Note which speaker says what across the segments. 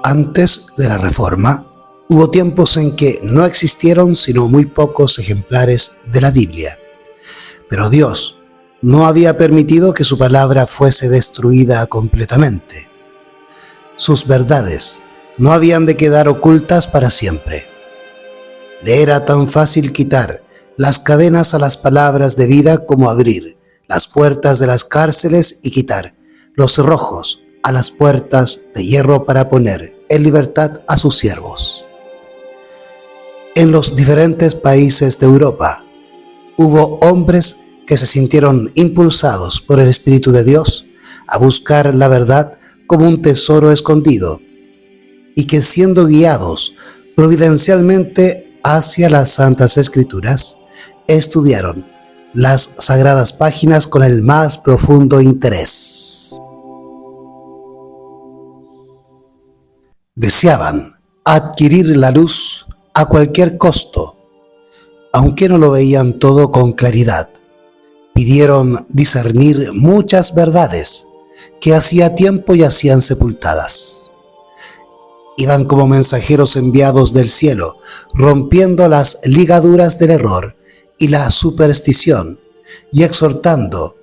Speaker 1: Antes de la Reforma, hubo tiempos en que no existieron sino muy pocos ejemplares de la Biblia. Pero Dios no había permitido que su palabra fuese destruida completamente. Sus verdades no habían de quedar ocultas para siempre. Le era tan fácil quitar las cadenas a las palabras de vida como abrir las puertas de las cárceles y quitar los cerrojos a las puertas de hierro para poner en libertad a sus siervos. En los diferentes países de Europa hubo hombres que se sintieron impulsados por el Espíritu de Dios a buscar la verdad como un tesoro escondido y que, siendo guiados providencialmente hacia las Santas Escrituras, estudiaron las sagradas páginas con el más profundo interés. Deseaban adquirir la luz a cualquier costo, aunque no lo veían todo con claridad. Pidieron discernir muchas verdades que hacía tiempo yacían sepultadas. Iban como mensajeros enviados del cielo, rompiendo las ligaduras del error y la superstición, y exhortando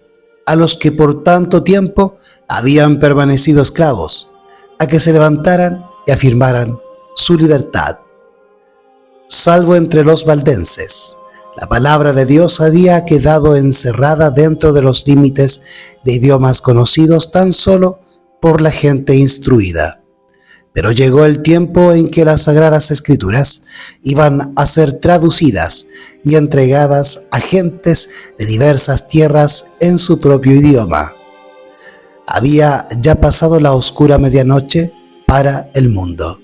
Speaker 1: a los que por tanto tiempo habían permanecido esclavos, a que se levantaran y afirmaran su libertad. Salvo entre los valdenses, la palabra de Dios había quedado encerrada dentro de los límites de idiomas conocidos tan solo por la gente instruida. Pero llegó el tiempo en que las Sagradas Escrituras iban a ser traducidas y entregadas a gentes de diversas tierras en su propio idioma. Había ya pasado la oscura medianoche para el mundo.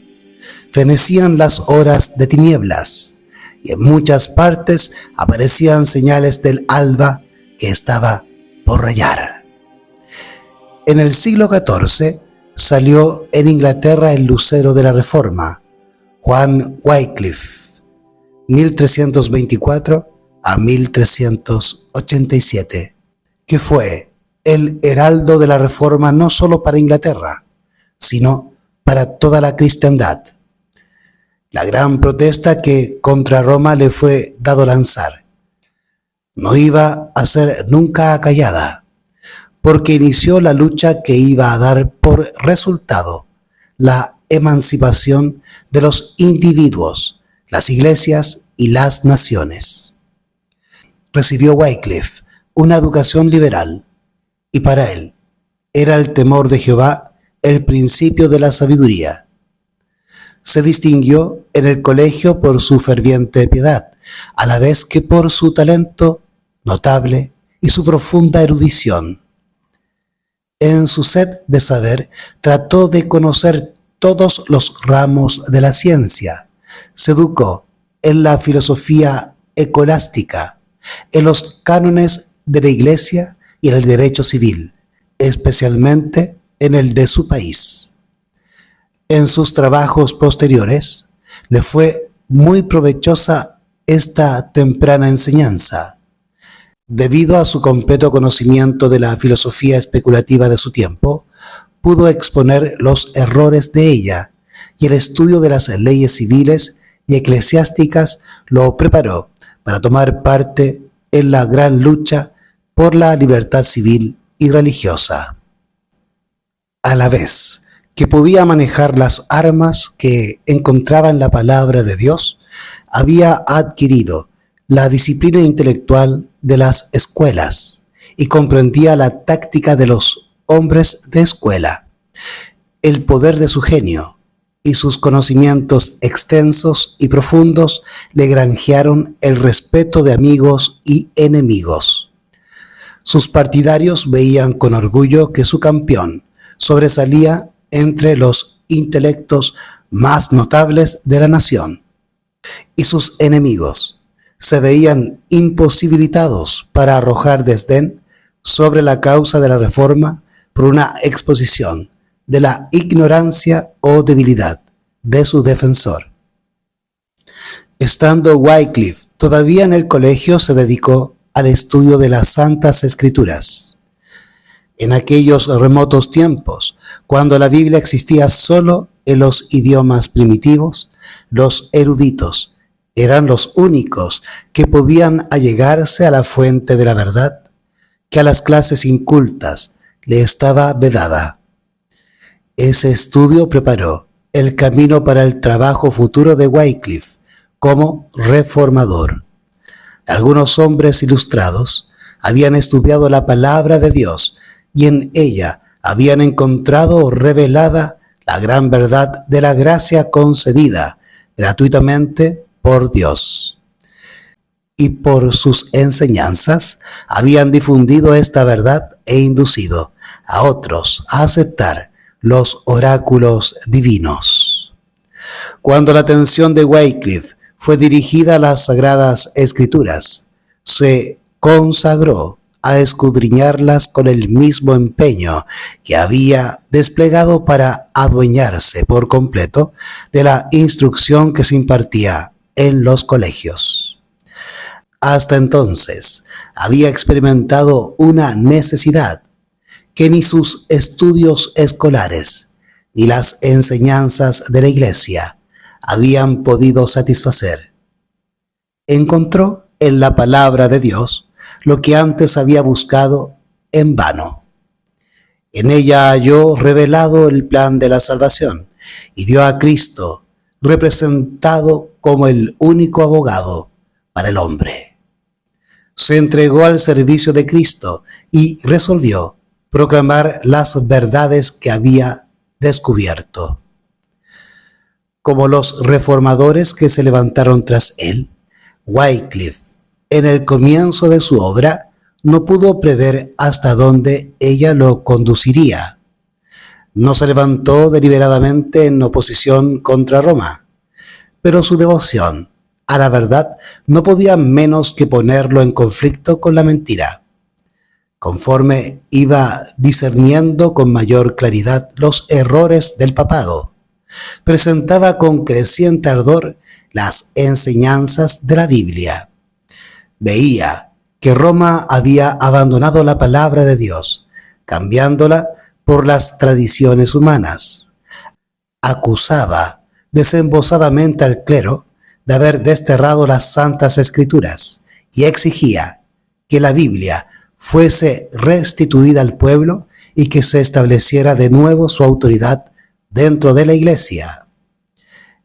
Speaker 1: Fenecían las horas de tinieblas, y en muchas partes aparecían señales del alba que estaba por rayar. En el siglo XIV salió en Inglaterra el lucero de la Reforma, Juan Wycliffe, 1324 a 1387, que fue el heraldo de la Reforma no solo para Inglaterra, sino para toda la cristiandad. La gran protesta que contra Roma le fue dado lanzar no iba a ser nunca acallada, porque inició la lucha que iba a dar por resultado la emancipación de los individuos, las iglesias y las naciones. Recibió Wycliffe una educación liberal, y para él era el temor de Jehová el principio de la sabiduría. Se distinguió en el colegio por su ferviente piedad, a la vez que por su talento notable y su profunda erudición. En su sed de saber, trató de conocer todos los ramos de la ciencia. Se educó en la filosofía escolástica, en los cánones de la Iglesia y en el derecho civil, especialmente en el de su país. En sus trabajos posteriores, le fue muy provechosa esta temprana enseñanza. Debido a su completo conocimiento de la filosofía especulativa de su tiempo, pudo exponer los errores de ella, y el estudio de las leyes civiles y eclesiásticas lo preparó para tomar parte en la gran lucha por la libertad civil y religiosa. A la vez que podía manejar las armas que encontraba en la palabra de Dios, había adquirido la disciplina intelectual de las escuelas y comprendía la táctica de los hombres de escuela. El poder de su genio y sus conocimientos extensos y profundos le granjearon el respeto de amigos y enemigos. Sus partidarios veían con orgullo que su campeón sobresalía entre los intelectos más notables de la nación, y sus enemigos se veían imposibilitados para arrojar desdén sobre la causa de la Reforma por una exposición de la ignorancia o debilidad de su defensor. Estando Wycliffe todavía en el colegio, se dedicó al estudio de las Santas Escrituras. En aquellos remotos tiempos, cuando la Biblia existía solo en los idiomas primitivos, los eruditos eran los únicos que podían allegarse a la fuente de la verdad que a las clases incultas le estaba vedada. Ese estudio preparó el camino para el trabajo futuro de Wycliffe como reformador. Algunos hombres ilustrados habían estudiado la palabra de Dios y en ella habían encontrado revelada la gran verdad de la gracia concedida gratuitamente por Dios. Y por sus enseñanzas habían difundido esta verdad e inducido a otros a aceptar los oráculos divinos. Cuando la atención de Wycliffe fue dirigida a las Sagradas Escrituras, se consagró a escudriñarlas con el mismo empeño que había desplegado para adueñarse por completo de la instrucción que se impartía en los colegios. Hasta entonces había experimentado una necesidad que ni sus estudios escolares ni las enseñanzas de la Iglesia habían podido satisfacer. Encontró en la palabra de Dios lo que antes había buscado en vano. En ella halló revelado el plan de la salvación y vio a Cristo representado como el único abogado para el hombre. Se entregó al servicio de Cristo y resolvió proclamar las verdades que había descubierto. Como los reformadores que se levantaron tras él, Wycliffe, en el comienzo de su obra, no pudo prever hasta dónde ella lo conduciría. No se levantó deliberadamente en oposición contra Roma, pero su devoción a la verdad no podía menos que ponerlo en conflicto con la mentira. Conforme iba discerniendo con mayor claridad los errores del papado, presentaba con creciente ardor las enseñanzas de la Biblia. Veía que Roma había abandonado la palabra de Dios, cambiándola por las tradiciones humanas. Acusaba desembosadamente al clero de haber desterrado las Santas Escrituras y exigía que la Biblia fuese restituida al pueblo y que se estableciera de nuevo su autoridad dentro de la Iglesia.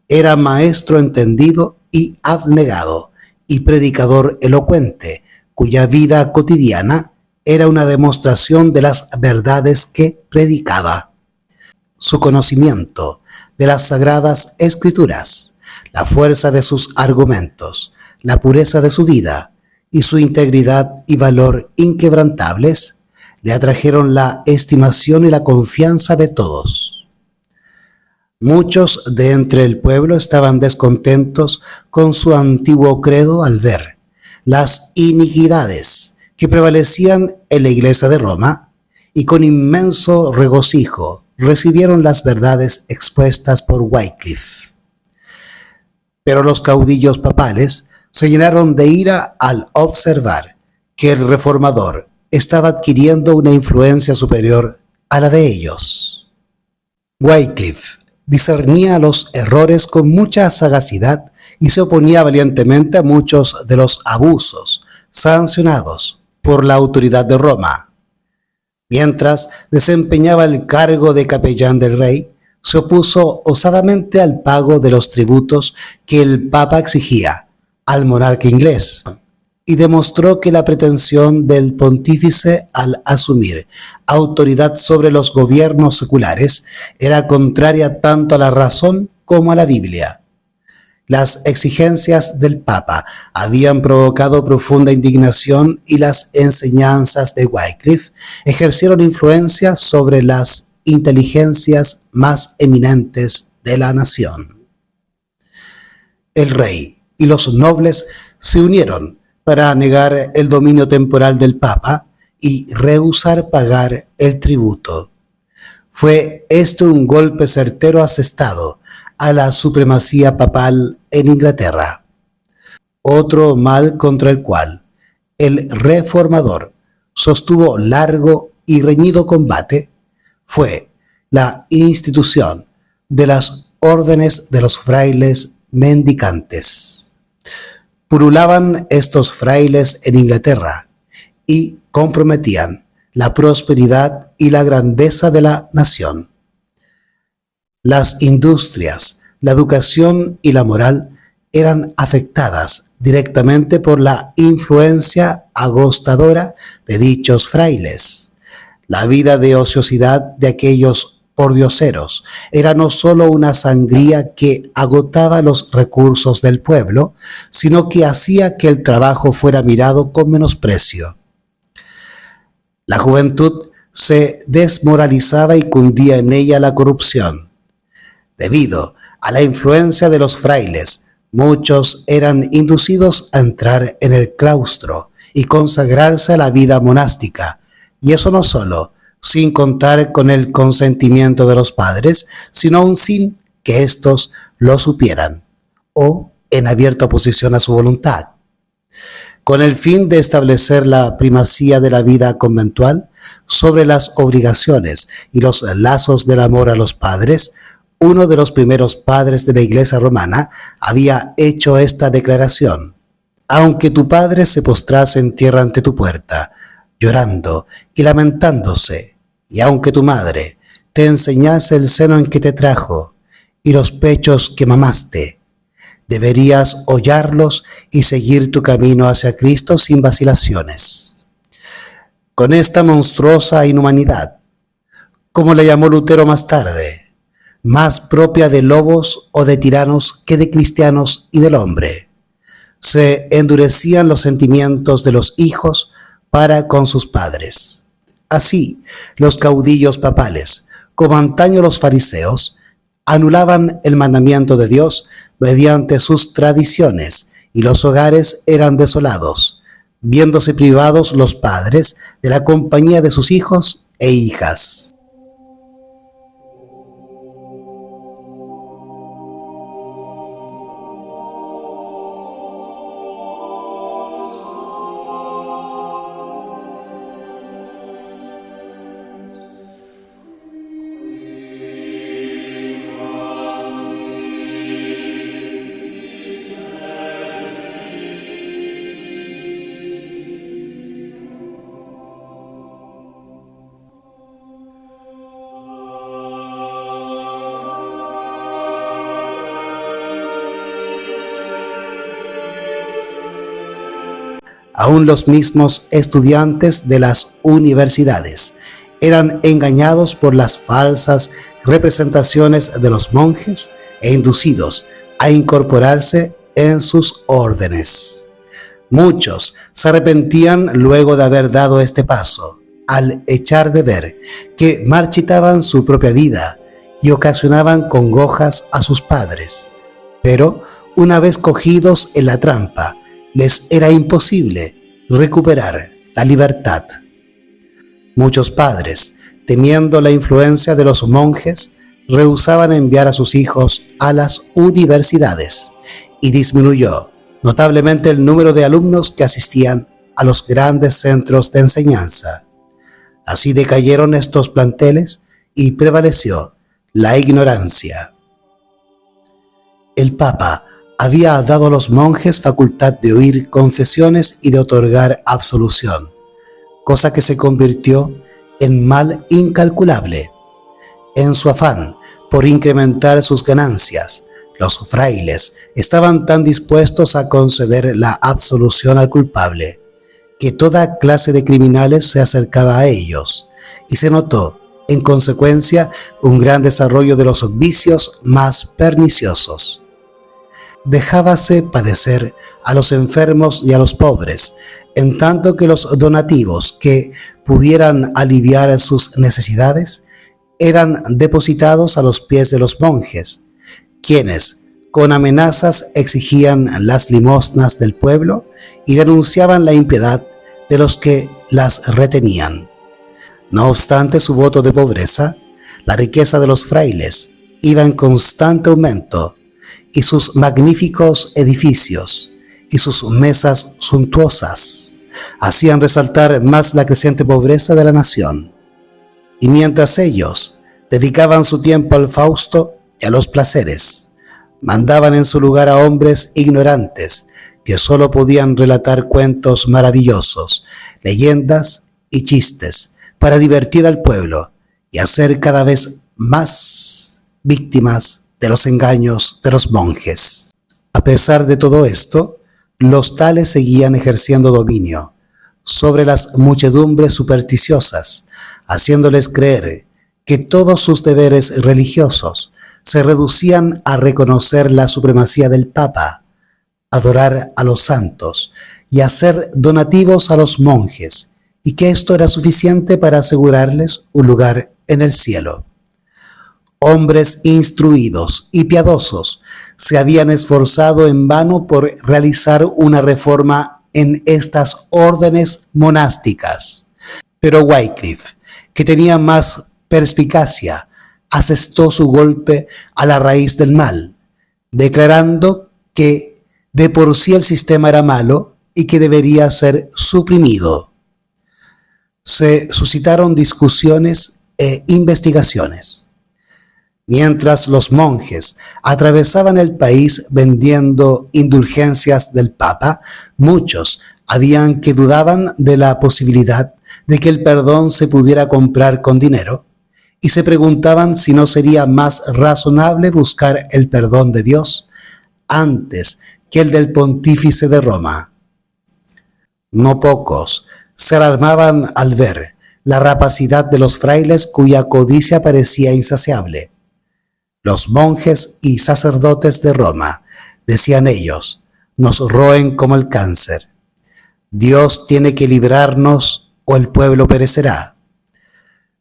Speaker 1: Era maestro entendido y abnegado, y predicador elocuente, cuya vida cotidiana era una demostración de las verdades que predicaba. Su conocimiento de las Sagradas Escrituras, la fuerza de sus argumentos, la pureza de su vida y su integridad y valor inquebrantables le atrajeron la estimación y la confianza de todos. Muchos de entre el pueblo estaban descontentos con su antiguo credo al ver las iniquidades que prevalecían en la Iglesia de Roma y con inmenso regocijo recibieron las verdades expuestas por Wycliffe. Pero los caudillos papales se llenaron de ira al observar que el reformador estaba adquiriendo una influencia superior a la de ellos. Wycliffe discernía los errores con mucha sagacidad y se oponía valientemente a muchos de los abusos sancionados por la autoridad de Roma. Mientras desempeñaba el cargo de capellán del rey, se opuso osadamente al pago de los tributos que el Papa exigía al monarca inglés y demostró que la pretensión del pontífice al asumir autoridad sobre los gobiernos seculares era contraria tanto a la razón como a la Biblia. Las exigencias del Papa habían provocado profunda indignación y las enseñanzas de Wycliffe ejercieron influencia sobre las inteligencias más eminentes de la nación. El rey y los nobles se unieron para negar el dominio temporal del Papa y rehusar pagar el tributo. Fue este un golpe certero asestado a la supremacía papal en Inglaterra. Otro mal contra el cual el reformador sostuvo largo y reñido combate fue la institución de las órdenes de los frailes mendicantes. Purulaban estos frailes en Inglaterra y comprometían la prosperidad y la grandeza de la nación. Las industrias, la educación y la moral eran afectadas directamente por la influencia agostadora de dichos frailes. La vida de ociosidad de aquellos pordioseros era no solo una sangría que agotaba los recursos del pueblo, sino que hacía que el trabajo fuera mirado con menosprecio. La juventud se desmoralizaba y cundía en ella la corrupción. Debido a la influencia de los frailes, muchos eran inducidos a entrar en el claustro y consagrarse a la vida monástica, y eso no solo sin contar con el consentimiento de los padres, sino aún sin que éstos lo supieran, o en abierta oposición a su voluntad. Con el fin de establecer la primacía de la vida conventual sobre las obligaciones y los lazos del amor a los padres, uno de los primeros padres de la Iglesia romana había hecho esta declaración: aunque tu padre se postrase en tierra ante tu puerta, llorando y lamentándose, y aunque tu madre te enseñase el seno en que te trajo y los pechos que mamaste, deberías hollarlos y seguir tu camino hacia Cristo sin vacilaciones. Con esta monstruosa inhumanidad, como le llamó Lutero más tarde, más propia de lobos o de tiranos que de cristianos y del hombre, se endurecían los sentimientos de los hijos para con sus padres. Así, los caudillos papales, como antaño los fariseos, anulaban el mandamiento de Dios mediante sus tradiciones, y los hogares eran desolados, viéndose privados los padres de la compañía de sus hijos e hijas. Aún los mismos estudiantes de las universidades eran engañados por las falsas representaciones de los monjes e inducidos a incorporarse en sus órdenes. Muchos se arrepentían luego de haber dado este paso, al echar de ver que marchitaban su propia vida y ocasionaban congojas a sus padres. Pero, una vez cogidos en la trampa, les era imposible recuperar la libertad. Muchos padres, temiendo la influencia de los monjes, rehusaban enviar a sus hijos a las universidades, y disminuyó notablemente el número de alumnos que asistían a los grandes centros de enseñanza. Así decayeron estos planteles y prevaleció la ignorancia. El Papa había dado a los monjes facultad de oír confesiones y de otorgar absolución, cosa que se convirtió en mal incalculable. En su afán por incrementar sus ganancias, los frailes estaban tan dispuestos a conceder la absolución al culpable, que toda clase de criminales se acercaba a ellos, y se notó, en consecuencia, un gran desarrollo de los vicios más perniciosos. Dejábase padecer a los enfermos y a los pobres, en tanto que los donativos que pudieran aliviar sus necesidades eran depositados a los pies de los monjes, quienes con amenazas exigían las limosnas del pueblo y denunciaban la impiedad de los que las retenían. No obstante su voto de pobreza, la riqueza de los frailes iba en constante aumento, y sus magníficos edificios y sus mesas suntuosas hacían resaltar más la creciente pobreza de la nación. Y mientras ellos dedicaban su tiempo al Fausto y a los placeres. Mandaban en su lugar a hombres ignorantes que solo podían relatar cuentos maravillosos, leyendas y chistes para divertir al pueblo y hacer cada vez más víctimas de los engaños de los monjes. A pesar de todo esto, los tales seguían ejerciendo dominio sobre las muchedumbres supersticiosas, haciéndoles creer que todos sus deberes religiosos se reducían a reconocer la supremacía del Papa, adorar a los santos y hacer donativos a los monjes, y que esto era suficiente para asegurarles un lugar en el cielo. Hombres instruidos y piadosos se habían esforzado en vano por realizar una reforma en estas órdenes monásticas. Pero Wycliffe, que tenía más perspicacia, asestó su golpe a la raíz del mal, declarando que de por sí el sistema era malo y que debería ser suprimido. Se suscitaron discusiones e investigaciones. Mientras los monjes atravesaban el país vendiendo indulgencias del Papa, muchos habían que dudaban de la posibilidad de que el perdón se pudiera comprar con dinero y se preguntaban si no sería más razonable buscar el perdón de Dios antes que el del pontífice de Roma. No pocos se alarmaban al ver la rapacidad de los frailes cuya codicia parecía insaciable. Los monjes y sacerdotes de Roma, decían ellos, nos roen como el cáncer. Dios tiene que librarnos o el pueblo perecerá.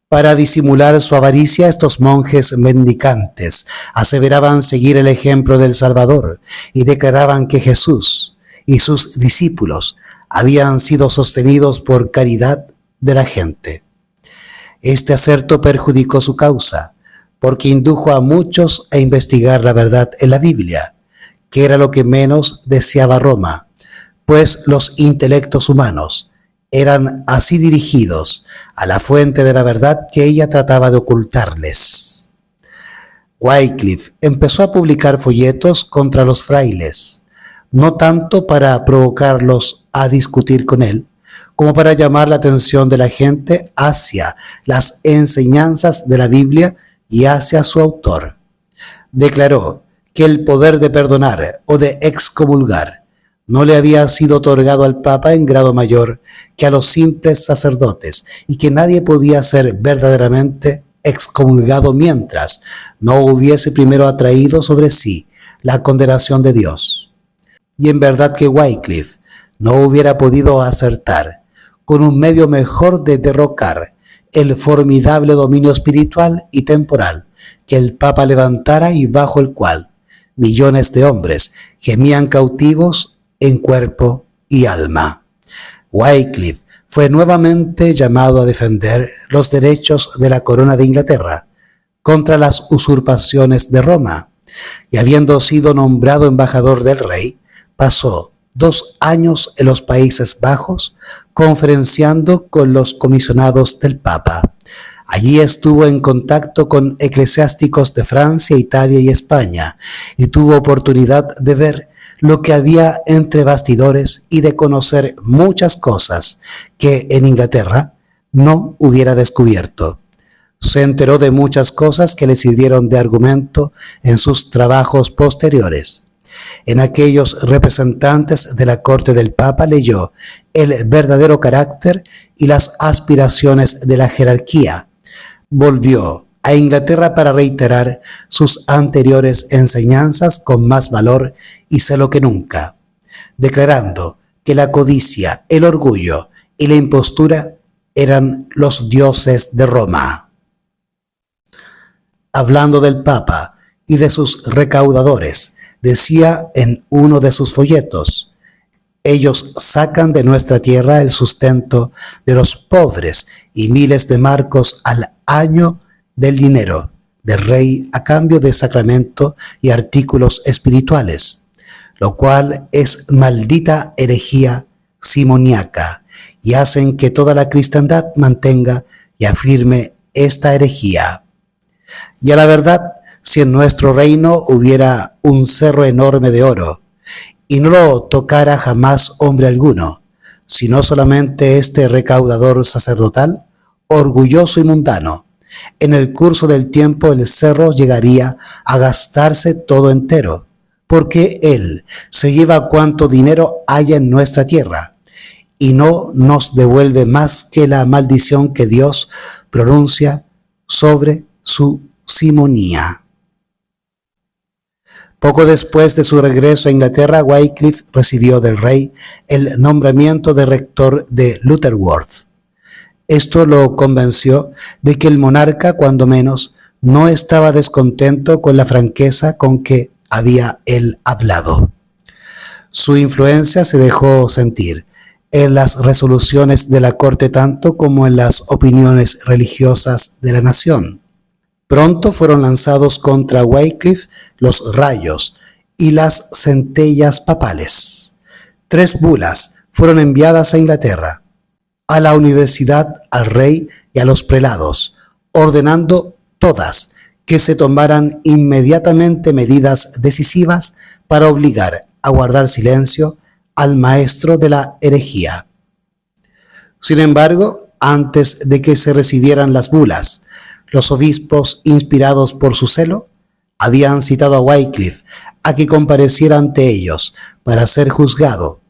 Speaker 1: Para disimular su avaricia, estos monjes mendicantes aseveraban seguir el ejemplo del Salvador y declaraban que Jesús y sus discípulos habían sido sostenidos por caridad de la gente. Este aserto perjudicó su causa, porque indujo a muchos a investigar la verdad en la Biblia, que era lo que menos deseaba Roma, pues los intelectos humanos eran así dirigidos a la fuente de la verdad que ella trataba de ocultarles. Wycliffe empezó a publicar folletos contra los frailes, no tanto para provocarlos a discutir con él, como para llamar la atención de la gente hacia las enseñanzas de la Biblia y hacia su autor. Declaró que el poder de perdonar o de excomulgar no le había sido otorgado al Papa en grado mayor que a los simples sacerdotes y que nadie podía ser verdaderamente excomulgado mientras no hubiese primero atraído sobre sí la condenación de Dios. Y en verdad que Wycliffe no hubiera podido acertar con un medio mejor de derrocar el formidable dominio espiritual y temporal que el Papa levantara y bajo el cual millones de hombres gemían cautivos en cuerpo y alma. Wycliffe fue nuevamente llamado a defender los derechos de la corona de Inglaterra contra las usurpaciones de Roma, y habiendo sido nombrado embajador del rey, pasó 2 años en los Países Bajos conferenciando con los comisionados del Papa. Allí estuvo en contacto con eclesiásticos de Francia, Italia y España y tuvo oportunidad de ver lo que había entre bastidores y de conocer muchas cosas que en Inglaterra no hubiera descubierto. Se enteró de muchas cosas que le sirvieron de argumento en sus trabajos posteriores. En aquellos representantes de la corte del Papa leyó el verdadero carácter y las aspiraciones de la jerarquía. Volvió a Inglaterra para reiterar sus anteriores enseñanzas con más valor y celo que nunca, declarando que la codicia, el orgullo y la impostura eran los dioses de Roma. Hablando del Papa y de sus recaudadores, decía en uno de sus folletos: ellos sacan de nuestra tierra el sustento de los pobres y miles de marcos al año del dinero del rey a cambio de sacramento y artículos espirituales, lo cual es maldita herejía simoniaca, y hacen que toda la cristiandad mantenga y afirme esta herejía. Y a la verdad si en nuestro reino hubiera un cerro enorme de oro, y no lo tocara jamás hombre alguno, sino solamente este recaudador sacerdotal, orgulloso y mundano, en el curso del tiempo el cerro llegaría a gastarse todo entero, porque él se lleva cuanto dinero haya en nuestra tierra, y no nos devuelve más que la maldición que Dios pronuncia sobre su simonía. Poco después de su regreso a Inglaterra, Wycliffe recibió del rey el nombramiento de rector de Lutterworth. Esto lo convenció de que el monarca, cuando menos, no estaba descontento con la franqueza con que había él hablado. Su influencia se dejó sentir en las resoluciones de la corte tanto como en las opiniones religiosas de la nación. Pronto fueron lanzados contra Wycliffe los rayos y las centellas papales. 3 bulas fueron enviadas a Inglaterra, a la universidad, al rey y a los prelados, ordenando todas que se tomaran inmediatamente medidas decisivas para obligar a guardar silencio al maestro de la herejía. Sin embargo, antes de que se recibieran las bulas, los obispos, inspirados por su celo, habían citado a Wycliffe a que compareciera ante ellos para ser juzgado,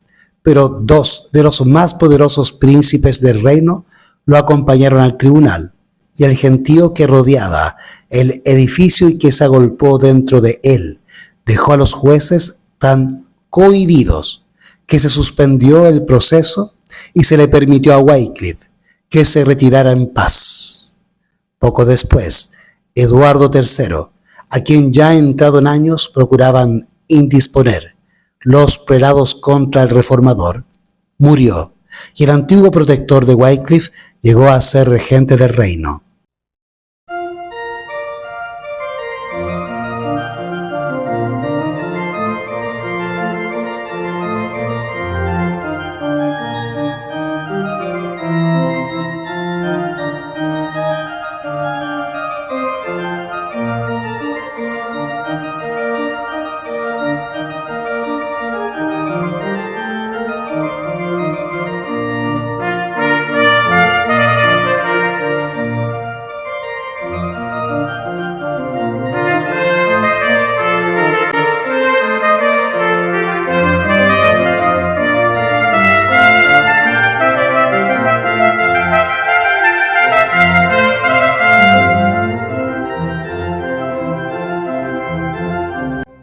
Speaker 1: pero 2 de los más poderosos príncipes del reino lo acompañaron al tribunal, y el gentío que rodeaba el edificio y que se agolpó dentro de él dejó a los jueces tan cohibidos que se suspendió el proceso y se le permitió a Wycliffe que se retirara en paz. Poco después, Eduardo III, a quien ya entrado en años procuraban indisponer los prelados contra el reformador, murió, y el antiguo protector de Wycliffe llegó a ser regente del reino.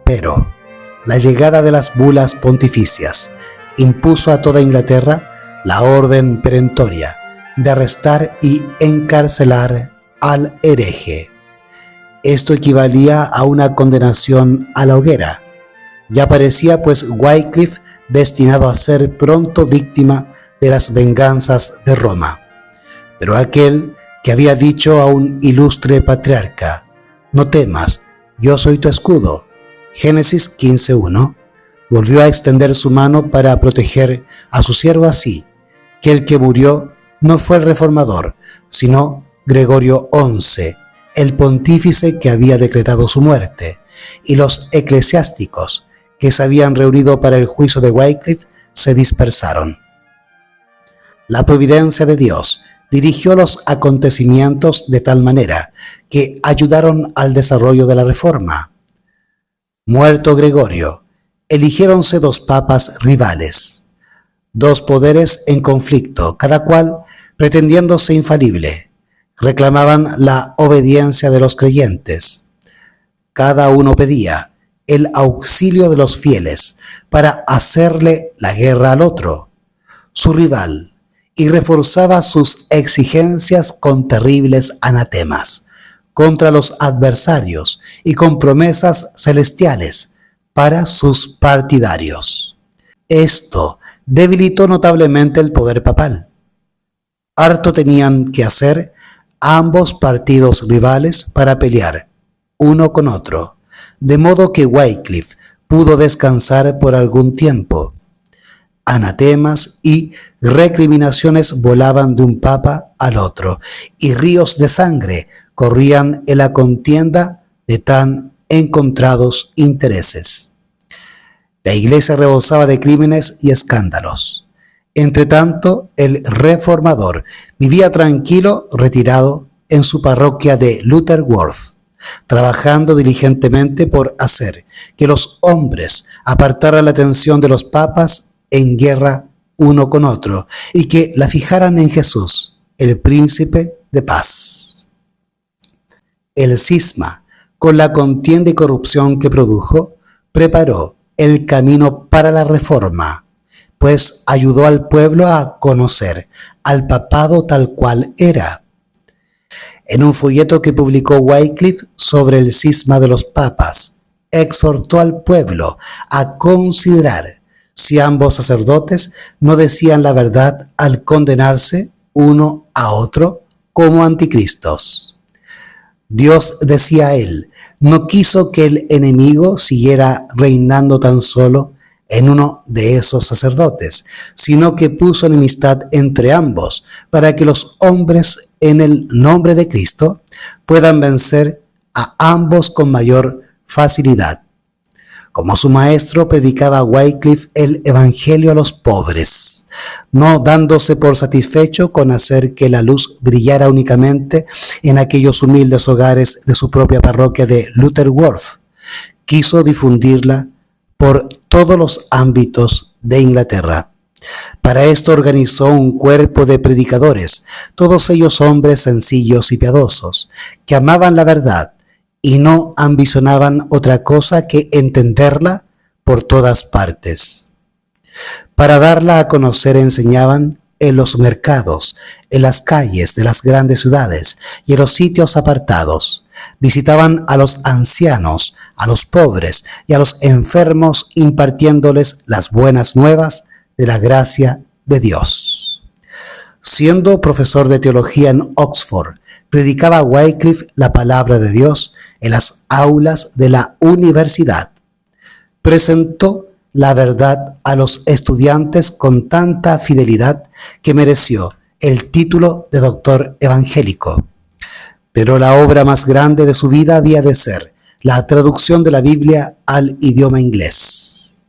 Speaker 1: Pero la llegada de las bulas pontificias impuso a toda Inglaterra la orden perentoria de arrestar y encarcelar al hereje. Esto equivalía a una condenación a la hoguera. Ya parecía pues Wycliffe destinado a ser pronto víctima de las venganzas de Roma. Pero aquel que había dicho a un ilustre patriarca: «No temas, yo soy tu escudo», Génesis 15:1, volvió a extender su mano para proteger a su siervo, así que el que murió no fue el reformador, sino Gregorio XI, el pontífice que había decretado su muerte, y los eclesiásticos que se habían reunido para el juicio de Wycliffe se dispersaron. La providencia de Dios dirigió los acontecimientos de tal manera que ayudaron al desarrollo de la reforma. Muerto Gregorio, eligiéronse 2 papas rivales, 2 poderes en conflicto, cada cual pretendiéndose infalible. Reclamaban la obediencia de los creyentes. Cada uno pedía el auxilio de los fieles para hacerle la guerra al otro, su rival, y reforzaba sus exigencias con terribles anatemas contra los adversarios y con promesas celestiales para sus partidarios. Esto debilitó notablemente el poder papal. Harto tenían que hacer ambos partidos rivales para pelear uno con otro, de modo que Wycliffe pudo descansar por algún tiempo. Anatemas y recriminaciones volaban de un papa al otro, y ríos de sangre corrían en la contienda de tan encontrados intereses. La iglesia rebosaba de crímenes y escándalos. Entretanto, el reformador vivía tranquilo, retirado en su parroquia de Lutterworth, trabajando diligentemente por hacer que los hombres apartaran la atención de los papas en guerra uno con otro y que la fijaran en Jesús, el príncipe de paz. El cisma, con la contienda y corrupción que produjo, preparó el camino para la reforma, pues ayudó al pueblo a conocer al papado tal cual era. En un folleto que publicó Wycliffe sobre el cisma de los papas, exhortó al pueblo a considerar si ambos sacerdotes no decían la verdad al condenarse uno a otro como anticristos. Dios, decía él, no quiso que el enemigo siguiera reinando tan solo en uno de esos sacerdotes, sino que puso enemistad entre ambos, para que los hombres en el nombre de Cristo puedan vencer a ambos con mayor facilidad. Como su maestro, predicaba Wycliffe el evangelio a los pobres, no dándose por satisfecho con hacer que la luz brillara únicamente en aquellos humildes hogares de su propia parroquia de Lutterworth. Quiso difundirla por todos los ámbitos de Inglaterra. Para esto organizó un cuerpo de predicadores, todos ellos hombres sencillos y piadosos, que amaban la verdad y no ambicionaban otra cosa que entenderla por todas partes. Para darla a conocer enseñaban en los mercados, en las calles de las grandes ciudades y en los sitios apartados. Visitaban a los ancianos, a los pobres y a los enfermos, impartiéndoles las buenas nuevas de la gracia de Dios. Siendo profesor de teología en Oxford, predicaba Wycliffe la palabra de Dios en las aulas de la universidad. Presentó la verdad a los estudiantes con tanta fidelidad que mereció el título de doctor evangélico. Pero la obra más grande de su vida había de ser la traducción de la Biblia al idioma inglés.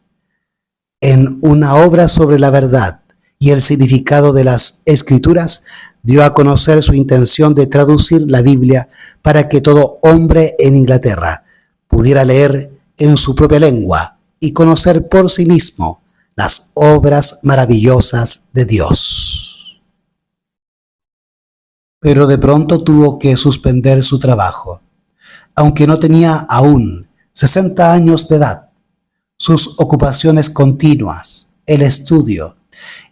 Speaker 1: En una obra sobre la verdad y el significado de las Escrituras, dio a conocer su intención de traducir la Biblia para que todo hombre en Inglaterra pudiera leer en su propia lengua y conocer por sí mismo las obras maravillosas de Dios. Pero de pronto tuvo que suspender su trabajo, aunque no tenía aún 60 años de edad. Sus ocupaciones continuas, el estudio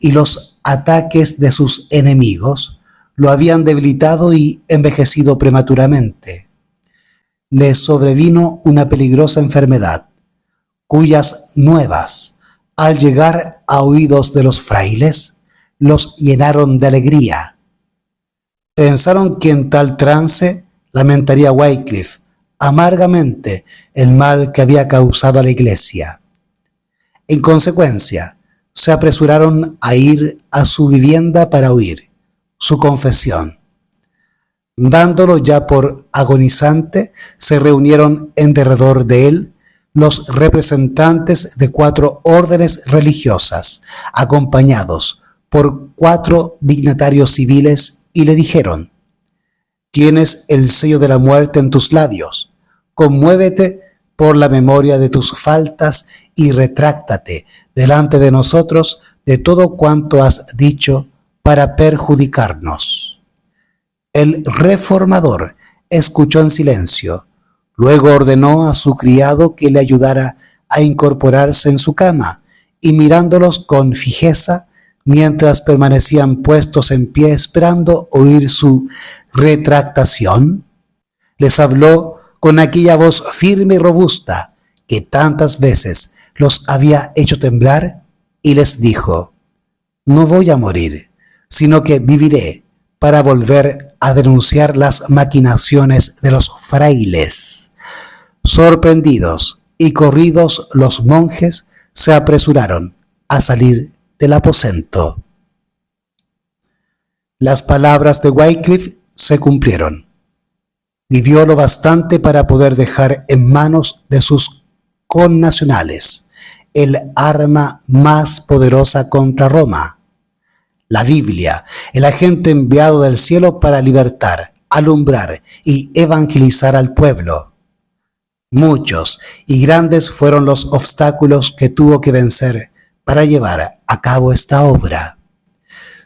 Speaker 1: y los ataques de sus enemigos lo habían debilitado y envejecido prematuramente. Le sobrevino una peligrosa enfermedad, cuyas nuevas, al llegar a oídos de los frailes, los llenaron de alegría. Pensaron que en tal trance lamentaría Wycliffe amargamente el mal que había causado a la iglesia. En consecuencia, se apresuraron a ir a su vivienda para oír su confesión. Dándolo ya por agonizante, se reunieron en derredor de él los representantes de 4 órdenes religiosas, acompañados por 4 dignatarios civiles, y le dijeron: «Tienes el sello de la muerte en tus labios, conmuévete por la memoria de tus faltas y retráctate delante de nosotros de todo cuanto has dicho para perjudicarnos». El reformador escuchó en silencio, luego ordenó a su criado que le ayudara a incorporarse en su cama, y mirándolos con fijeza, mientras permanecían puestos en pie esperando oír su retractación, les habló con aquella voz firme y robusta que tantas veces los había hecho temblar, y les dijo: «No voy a morir, sino que viviré para volver a denunciar las maquinaciones de los frailes». Sorprendidos y corridos, los monjes se apresuraron a salir del aposento. Las palabras de Wycliffe se cumplieron. vivió lo bastante para poder dejar en manos de sus connacionales el arma más poderosa contra Roma, la Biblia, el agente enviado del cielo para libertar, alumbrar y evangelizar al pueblo. Muchos y grandes fueron los obstáculos que tuvo que vencer para llevar a cabo esta obra.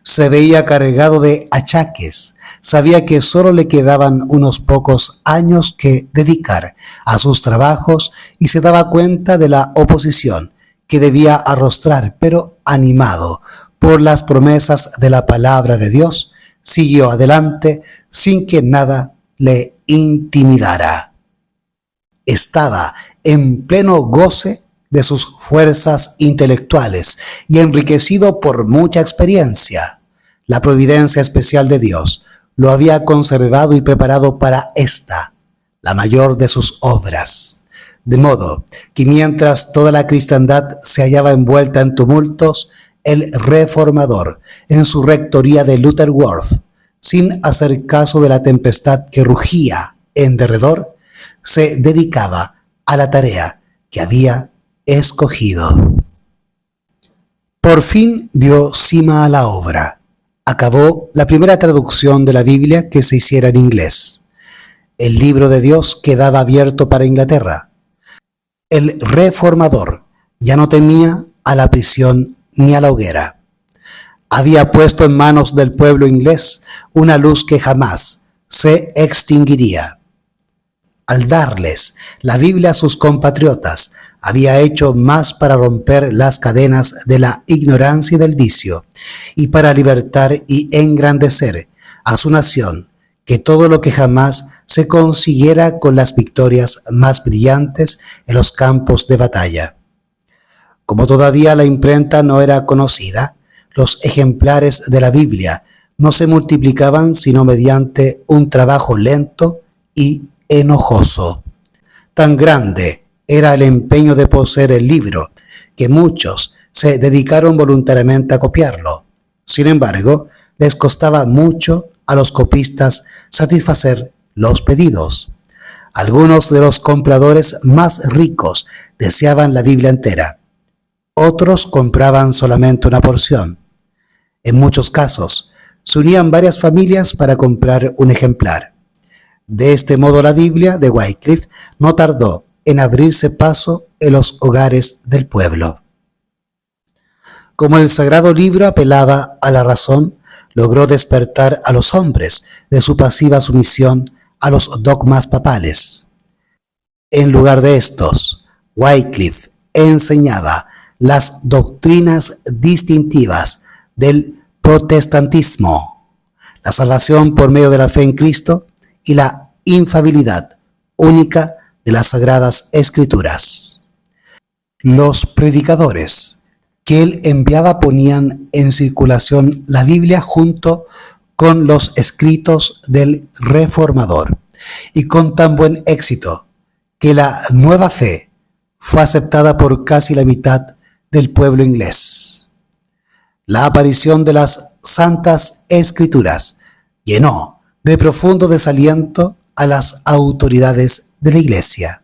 Speaker 1: Se veía cargado de achaques, sabía que solo le quedaban unos pocos años que dedicar a sus trabajos y se daba cuenta de la oposición que debía arrostrar, pero animado por las promesas de la palabra de Dios, siguió adelante sin que nada le intimidara. Estaba en pleno goce de sus fuerzas intelectuales y enriquecido por mucha experiencia. La providencia especial de Dios lo había conservado y preparado para esta, la mayor de sus obras. De modo que mientras toda la cristiandad se hallaba envuelta en tumultos, el reformador, en su rectoría de Lutterworth, sin hacer caso de la tempestad que rugía en derredor, se dedicaba a la tarea que había escogido. Por fin dio cima a la obra. Acabó la primera traducción de la Biblia que se hiciera en inglés. El libro de Dios quedaba abierto para Inglaterra. El reformador ya no temía a la prisión ni a la hoguera. Había puesto en manos del pueblo inglés una luz que jamás se extinguiría. Al darles la Biblia a sus compatriotas, había hecho más para romper las cadenas de la ignorancia y del vicio, y para libertar y engrandecer a su nación, que todo lo que jamás se consiguiera con las victorias más brillantes en los campos de batalla. Como todavía la imprenta no era conocida, los ejemplares de la Biblia no se multiplicaban sino mediante un trabajo lento y enojoso. Tan grande era el empeño de poseer el libro que muchos se dedicaron voluntariamente a copiarlo. Sin embargo, les costaba mucho a los copistas satisfacer los pedidos. Algunos de los compradores más ricos deseaban la Biblia entera. Otros compraban solamente una porción. En muchos casos, se unían varias familias para comprar un ejemplar. De este modo, la Biblia de Wycliffe no tardó en abrirse paso en los hogares del pueblo. Como el sagrado libro apelaba a la razón, logró despertar a los hombres de su pasiva sumisión a los dogmas papales. En lugar de estos, Wycliffe enseñaba las doctrinas distintivas del protestantismo, la salvación por medio de la fe en Cristo y la infalibilidad única de las Sagradas Escrituras. Los predicadores que él enviaba ponían en circulación la Biblia junto con los escritos del reformador, y con tan buen éxito que la nueva fe fue aceptada por casi la mitad del pueblo inglés. La aparición de las Santas Escrituras llenó de profundo desaliento a las autoridades de la Iglesia.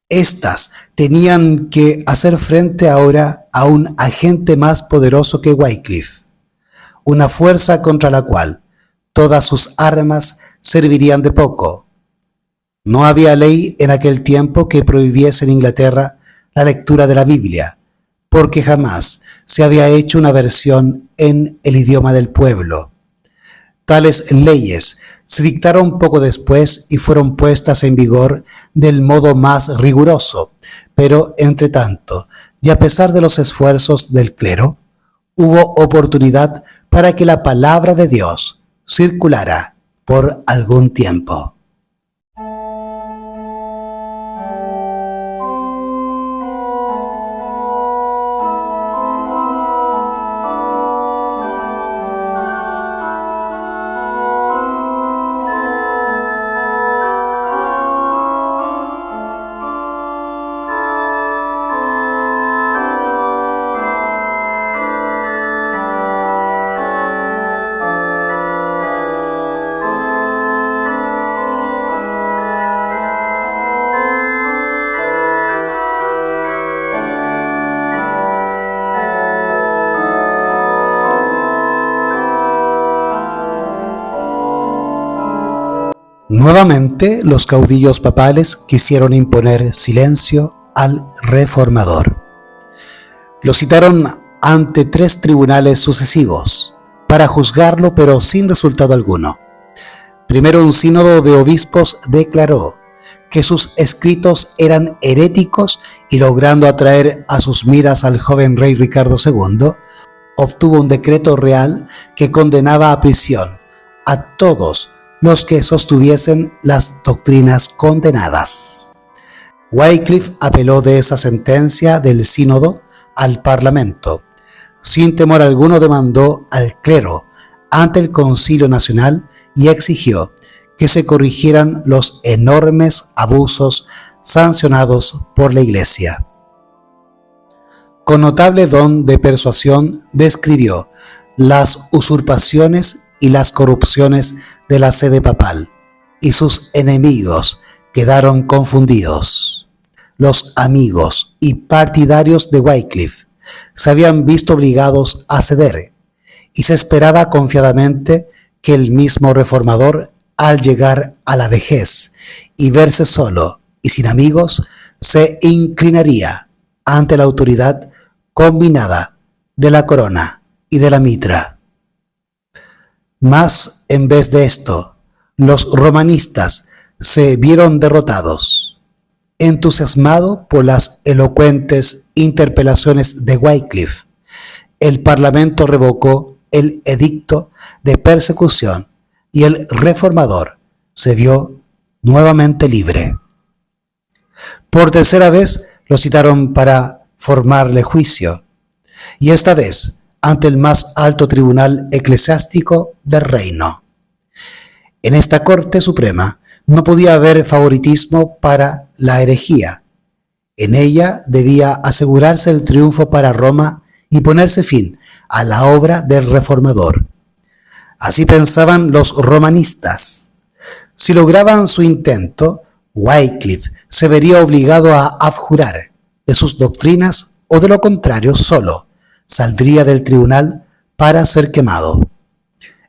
Speaker 1: Estas tenían que hacer frente ahora a un agente más poderoso que Wycliffe, una fuerza contra la cual todas sus armas servirían de poco. No había ley en aquel tiempo que prohibiese en Inglaterra la lectura de la Biblia, porque jamás se había hecho una versión en el idioma del pueblo. Tales leyes se dictaron poco después y fueron puestas en vigor del modo más riguroso, pero entre tanto, y a pesar de los esfuerzos del clero, hubo oportunidad para que la palabra de Dios circulara por algún tiempo. Nuevamente, los caudillos papales quisieron imponer silencio al reformador. Lo citaron ante 3 tribunales sucesivos para juzgarlo, pero sin resultado alguno. Primero, un sínodo de obispos declaró que sus escritos eran heréticos y, logrando atraer a sus miras al joven rey Ricardo II, obtuvo un decreto real que condenaba a prisión a todos los que sostuviesen las doctrinas condenadas. Wycliffe apeló de esa sentencia del sínodo al Parlamento. Sin temor alguno demandó al clero ante el Concilio Nacional y exigió que se corrigieran los enormes abusos sancionados por la Iglesia. Con notable don de persuasión describió las usurpaciones y las corrupciones de la sede papal, y sus enemigos quedaron confundidos. Los amigos y partidarios de Wycliffe se habían visto obligados a ceder, y se esperaba confiadamente que el mismo reformador, al llegar a la vejez y verse solo y sin amigos, se inclinaría ante la autoridad combinada de la corona y de la mitra. Mas, en vez de esto, los romanistas se vieron derrotados. Entusiasmado por las elocuentes interpelaciones de Wycliffe, el Parlamento revocó el edicto de persecución y el reformador se vio nuevamente libre. Por tercera vez lo citaron para formarle juicio, y esta vez ante el más alto tribunal eclesiástico del reino. En esta Corte Suprema no podía haber favoritismo para la herejía. En ella debía asegurarse el triunfo para Roma y ponerse fin a la obra del reformador. Así pensaban los romanistas. Si lograban su intento, Wycliffe se vería obligado a abjurar de sus doctrinas, o de lo contrario solo saldría del tribunal para ser quemado.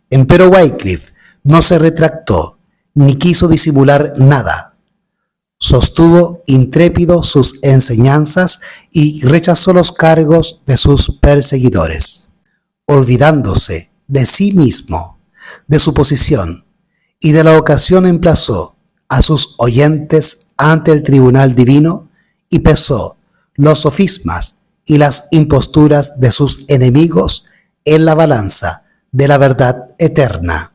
Speaker 1: Empero Wycliffe no se retractó ni quiso disimular nada. Sostuvo intrépido sus enseñanzas y rechazó los cargos de sus perseguidores, olvidándose de sí mismo, de su posición y de la ocasión, emplazó a sus oyentes ante el tribunal divino y pesó los sofismas y las imposturas de sus enemigos en la balanza de la verdad eterna.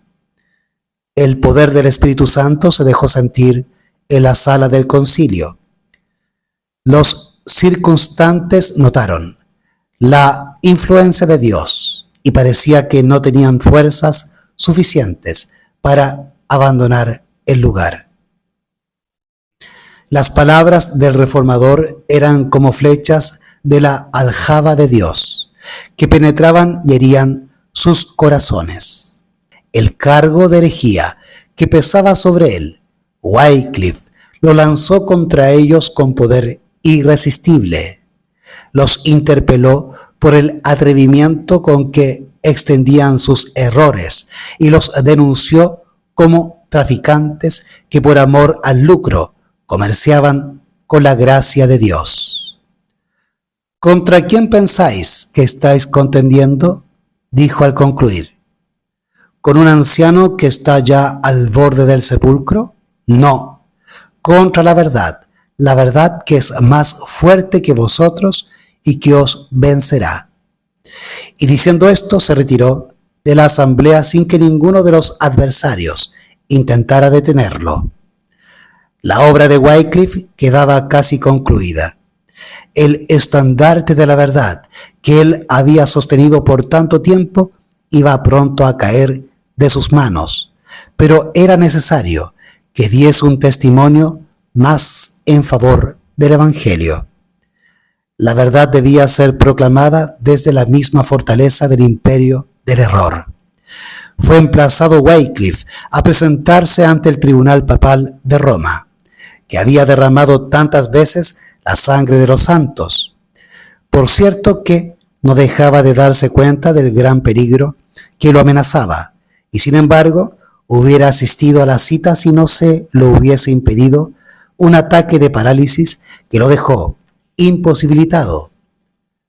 Speaker 1: El poder del Espíritu Santo se dejó sentir en la sala del concilio. Los circunstantes notaron la influencia de Dios y parecía que no tenían fuerzas suficientes para abandonar el lugar. Las palabras del reformador eran como flechas de la aljaba de Dios, que penetraban y herían sus corazones. El cargo de herejía que pesaba sobre él, Wycliffe lo lanzó contra ellos con poder irresistible. Los interpeló por el atrevimiento con que extendían sus errores y los denunció como traficantes que por amor al lucro comerciaban con la gracia de Dios. ¿Contra quién pensáis que estáis contendiendo?, dijo al concluir. ¿Con un anciano que está ya al borde del sepulcro? No, contra la verdad que es más fuerte que vosotros y que os vencerá. Y diciendo esto se retiró de la asamblea sin que ninguno de los adversarios intentara detenerlo. La obra de Wycliffe quedaba casi concluida. El estandarte de la verdad que él había sostenido por tanto tiempo iba pronto a caer de sus manos, pero era necesario que diese un testimonio más en favor del Evangelio. La verdad debía ser proclamada desde la misma fortaleza del imperio del error. Fue emplazado Wycliffe a presentarse ante el tribunal papal de Roma, que había derramado tantas veces la sangre de los santos. Por cierto que no dejaba de darse cuenta del gran peligro que lo amenazaba, y sin embargo hubiera asistido a la cita si no se lo hubiese impedido un ataque de parálisis que lo dejó imposibilitado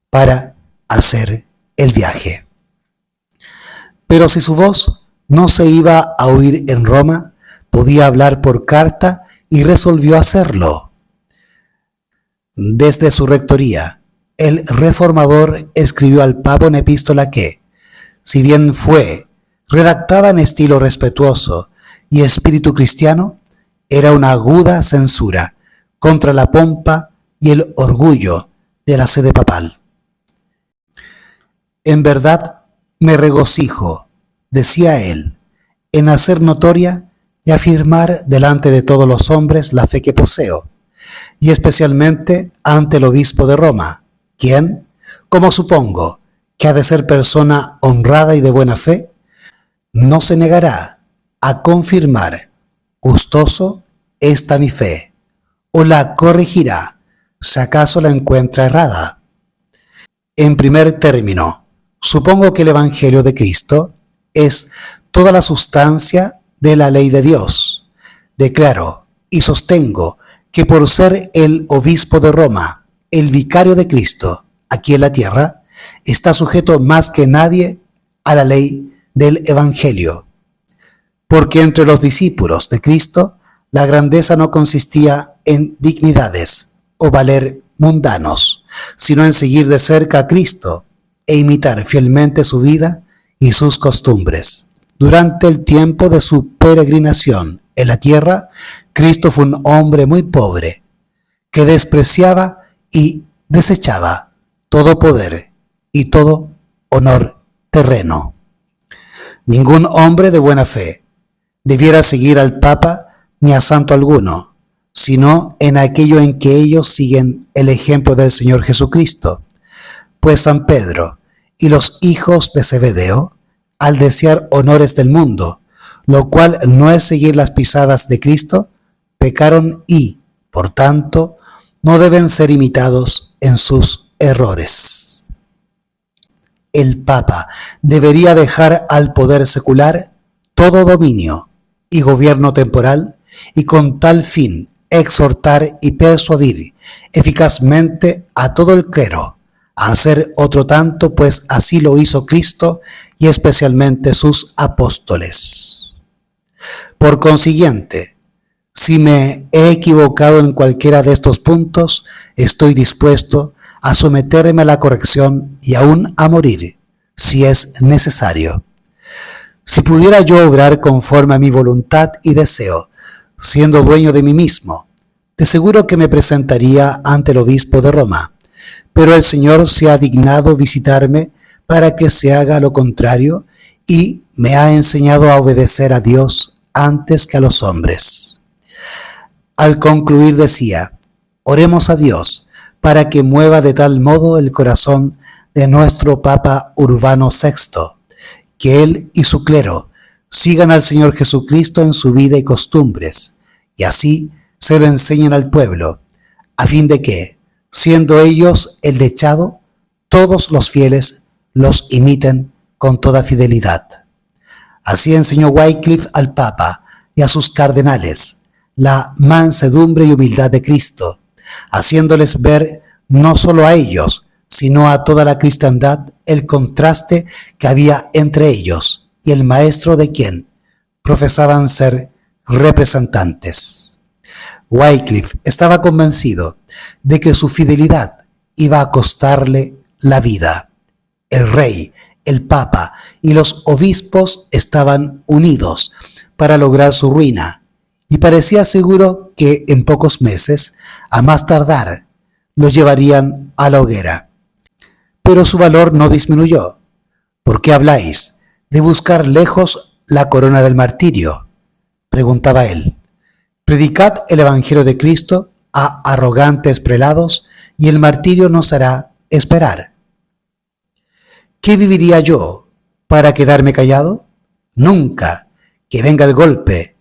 Speaker 1: para hacer el viaje. Pero si su voz no se iba a oír en Roma, podía hablar por carta y resolvió hacerlo. Desde su rectoría, el reformador escribió al Papa una epístola que, si bien fue redactada en estilo respetuoso y espíritu cristiano, era una aguda censura contra la pompa y el orgullo de la sede papal. En verdad me regocijo, decía él, en hacer notoria y afirmar delante de todos los hombres la fe que poseo, y especialmente ante el obispo de Roma, quien, como supongo que ha de ser persona honrada y de buena fe, no se negará a confirmar gustoso esta mi fe, o la corregirá si acaso la encuentra errada. En primer término, supongo que el Evangelio de Cristo es toda la sustancia de la ley de Dios. Declaro y sostengo que por ser el obispo de Roma, el vicario de Cristo aquí en la tierra, está sujeto más que nadie a la ley del Evangelio. Porque entre los discípulos de Cristo, la grandeza no consistía en dignidades o valer mundanos, sino en seguir de cerca a Cristo e imitar fielmente su vida y sus costumbres. Durante el tiempo de su peregrinación en la tierra, Cristo fue un hombre muy pobre, que despreciaba y desechaba todo poder y todo honor terreno. Ningún hombre de buena fe debiera seguir al Papa ni a santo alguno, sino en aquello en que ellos siguen el ejemplo del Señor Jesucristo. Pues San Pedro y los hijos de Zebedeo, al desear honores del mundo, lo cual no es seguir las pisadas de Cristo, pecaron y, por tanto, no deben ser imitados en sus errores. El Papa debería dejar al poder secular todo dominio y gobierno temporal y con tal fin exhortar y persuadir eficazmente a todo el clero a hacer otro tanto, pues así lo hizo Cristo y especialmente sus apóstoles. Por consiguiente, si me he equivocado en cualquiera de estos puntos, estoy dispuesto a someterme a la corrección y aún a morir, si es necesario. Si pudiera yo obrar conforme a mi voluntad y deseo, siendo dueño de mí mismo, de seguro que me presentaría ante el obispo de Roma, pero el Señor se ha dignado visitarme para que se haga lo contrario y me ha enseñado a obedecer a Dios antes que a los hombres. Al concluir decía, oremos a Dios para que mueva de tal modo el corazón de nuestro Papa Urbano VI, que él y su clero sigan al Señor Jesucristo en su vida y costumbres, y así se lo enseñen al pueblo, a fin de que, siendo ellos el dechado, todos los fieles los imiten con toda fidelidad. Así enseñó Wycliffe al Papa y a sus cardenales la mansedumbre y humildad de Cristo, haciéndoles ver no solo a ellos, sino a toda la cristiandad el contraste que había entre ellos y el maestro de quien profesaban ser representantes. Wycliffe estaba convencido de que su fidelidad iba a costarle la vida. El rey, el papa y los obispos estaban unidos para lograr su ruina, y parecía seguro que en pocos meses, a más tardar, lo llevarían a la hoguera. Pero su valor no disminuyó. ¿Por qué habláis de buscar lejos la corona del martirio?, preguntaba él. Predicad el Evangelio de Cristo a arrogantes prelados y el martirio nos hará esperar. ¿Qué viviría yo para quedarme callado? Nunca. Que venga el golpe.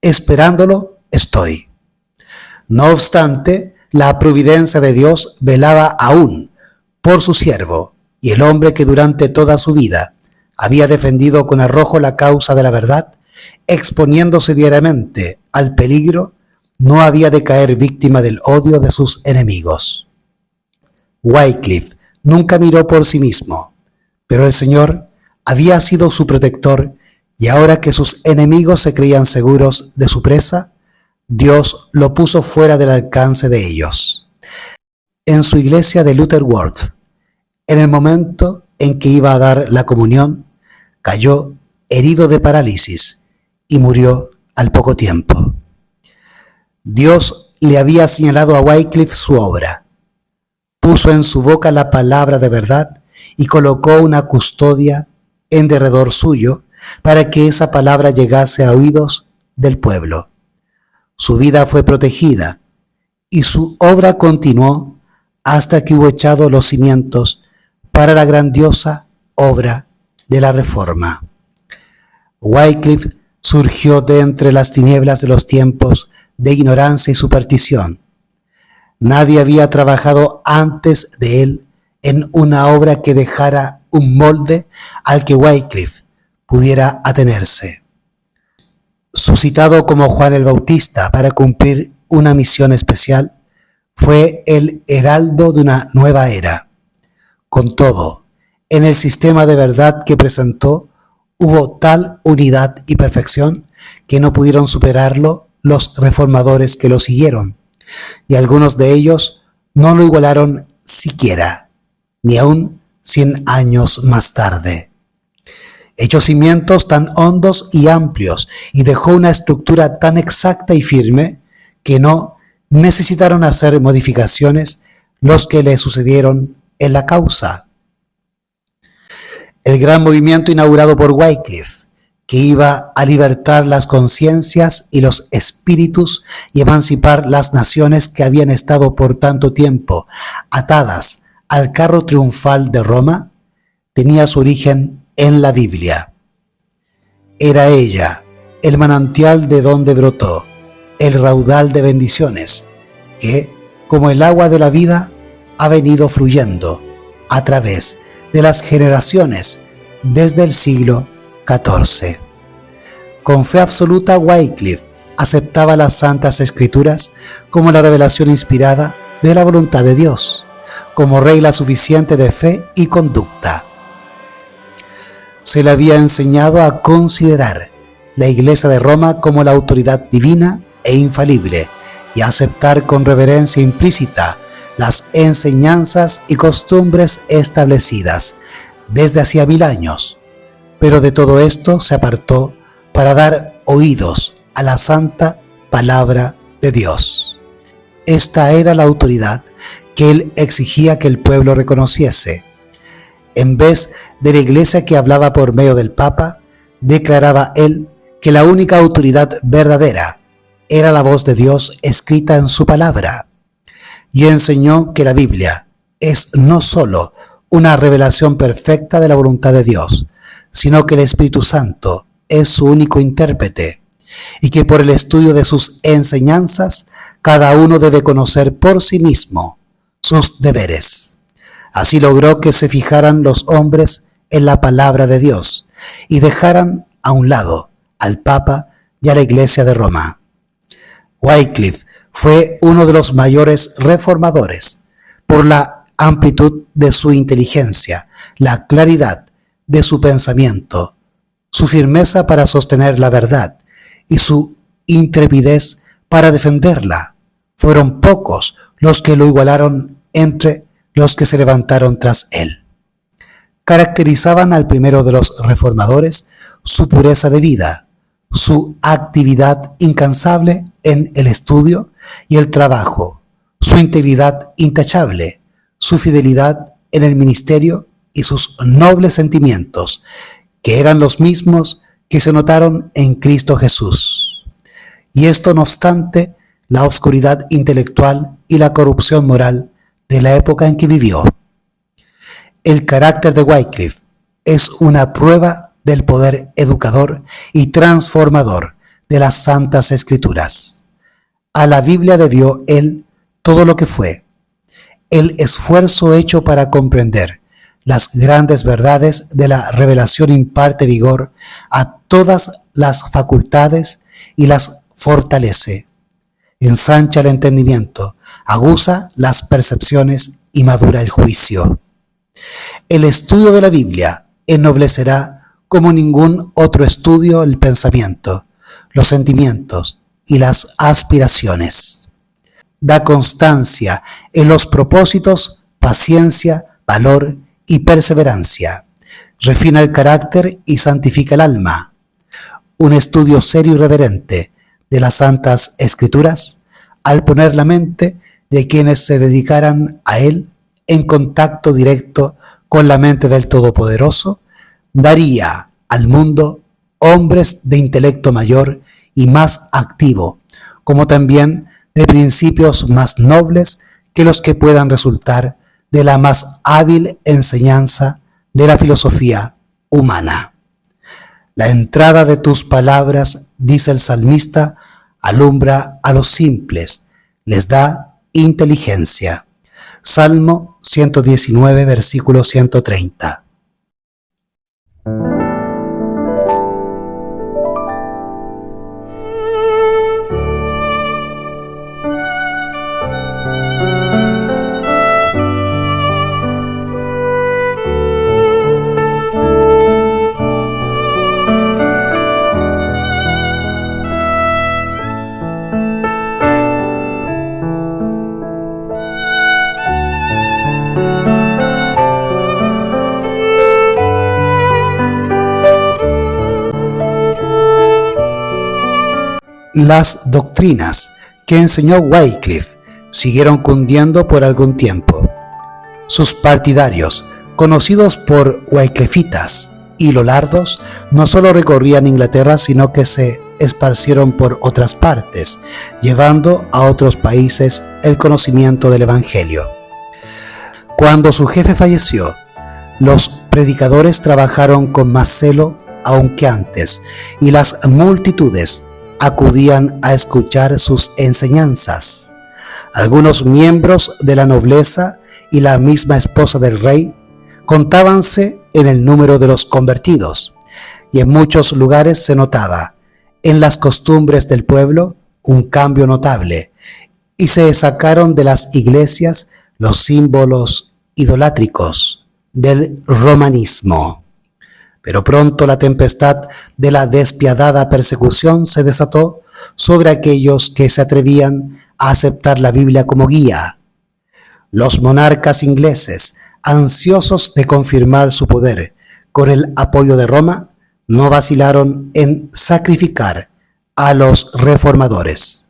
Speaker 1: Esperándolo estoy. No obstante, la providencia de Dios velaba aún por su siervo, y el hombre que durante toda su vida había defendido con arrojo la causa de la verdad, exponiéndose diariamente al peligro, no había de caer víctima del odio de sus enemigos. Wycliffe nunca miró por sí mismo, pero el Señor había sido su protector, y ahora que sus enemigos se creían seguros de su presa, Dios lo puso fuera del alcance de ellos. En su iglesia de Lutterworth, en el momento en que iba a dar la comunión, cayó herido de parálisis y murió al poco tiempo. Dios le había señalado a Wycliffe su obra, puso en su boca la palabra de verdad y colocó una custodia en derredor suyo para que esa palabra llegase a oídos del pueblo. Su vida fue protegida y su obra continuó hasta que hubo echado los cimientos para la grandiosa obra de la Reforma. Wycliffe surgió de entre las tinieblas de los tiempos de ignorancia y superstición. Nadie había trabajado antes de él en una obra que dejara un molde al que Wycliffe pudiera atenerse. Suscitado como Juan el Bautista para cumplir una misión especial, fue el heraldo de una nueva era. Con todo, en el sistema de verdad que presentó, hubo tal unidad y perfección que no pudieron superarlo los reformadores que lo siguieron, y algunos de ellos no lo igualaron siquiera, ni aún 100 años más tarde. Echó cimientos tan hondos y amplios y dejó una estructura tan exacta y firme que no necesitaron hacer modificaciones los que le sucedieron en la causa. El gran movimiento inaugurado por Wycliffe, que iba a libertar las conciencias y los espíritus y emancipar las naciones que habían estado por tanto tiempo atadas al carro triunfal de Roma, tenía su origen en la Biblia. Era ella el manantial de donde brotó el raudal de bendiciones que, como el agua de la vida, ha venido fluyendo a través de las generaciones desde el siglo XIV. Con fe absoluta, Wycliffe aceptaba las Santas Escrituras como la revelación inspirada de la voluntad de Dios, como regla suficiente de fe y conducta. Se le había enseñado a considerar la Iglesia de Roma como la autoridad divina e infalible y a aceptar con reverencia implícita las enseñanzas y costumbres establecidas desde hacía 1000 años, pero de todo esto se apartó para dar oídos a la santa palabra de Dios. Esta era la autoridad que él exigía que el pueblo reconociese. En vez de la iglesia que hablaba por medio del Papa, declaraba él que la única autoridad verdadera era la voz de Dios escrita en su palabra, y enseñó que la Biblia es no solo una revelación perfecta de la voluntad de Dios, sino que el Espíritu Santo es su único intérprete, y que por el estudio de sus enseñanzas, cada uno debe conocer por sí mismo sus deberes. Así logró que se fijaran los hombres en la palabra de Dios y dejaran a un lado al Papa y a la Iglesia de Roma. Wycliffe fue uno de los mayores reformadores por la amplitud de su inteligencia, la claridad de su pensamiento, su firmeza para sostener la verdad y su intrepidez para defenderla. Fueron pocos los que lo igualaron entre los que se levantaron tras él. Caracterizaban al primero de los reformadores su pureza de vida, su actividad incansable en el estudio y el trabajo, su integridad intachable, su fidelidad en el ministerio y sus nobles sentimientos, que eran los mismos que se notaron en Cristo Jesús. Y esto no obstante la oscuridad intelectual y la corrupción moral de la época en que vivió. El carácter de Wycliffe es una prueba del poder educador y transformador de las Santas Escrituras. A la Biblia debió él todo lo que fue, el esfuerzo hecho para comprender las grandes verdades de la revelación imparte vigor a todas las facultades y las fortalece, ensancha el entendimiento, aguza las percepciones y madura el juicio. El estudio de la Biblia ennoblecerá como ningún otro estudio el pensamiento, los sentimientos y las aspiraciones. Da constancia en los propósitos, paciencia, valor y perseverancia. Refina el carácter y santifica el alma. Un estudio serio y reverente de las Santas Escrituras, al poner la mente de quienes se dedicaran a él en contacto directo con la mente del Todopoderoso, daría al mundo hombres de intelecto mayor y más activo, como también de principios más nobles que los que puedan resultar de la más hábil enseñanza de la filosofía humana. La entrada de tus palabras, dice el salmista, alumbra a los simples, les da inteligencia. Salmo 119, versículo 130. Las doctrinas que enseñó Wycliffe siguieron cundiendo por algún tiempo. Sus partidarios, conocidos por wycliffitas y lollardos, no solo recorrían Inglaterra, sino que se esparcieron por otras partes, llevando a otros países el conocimiento del Evangelio. Cuando su jefe falleció, los predicadores trabajaron con más celo aún que antes, y las multitudes acudían a escuchar sus enseñanzas. Algunos miembros de la nobleza y la misma esposa del rey contábanse en el número de los convertidos, y en muchos lugares se notaba en las costumbres del pueblo un cambio notable, y se sacaron de las iglesias los símbolos idolátricos del romanismo. Pero pronto la tempestad de la despiadada persecución se desató sobre aquellos que se atrevían a aceptar la Biblia como guía. Los monarcas ingleses, ansiosos de confirmar su poder con el apoyo de Roma, no vacilaron en sacrificar a los reformadores.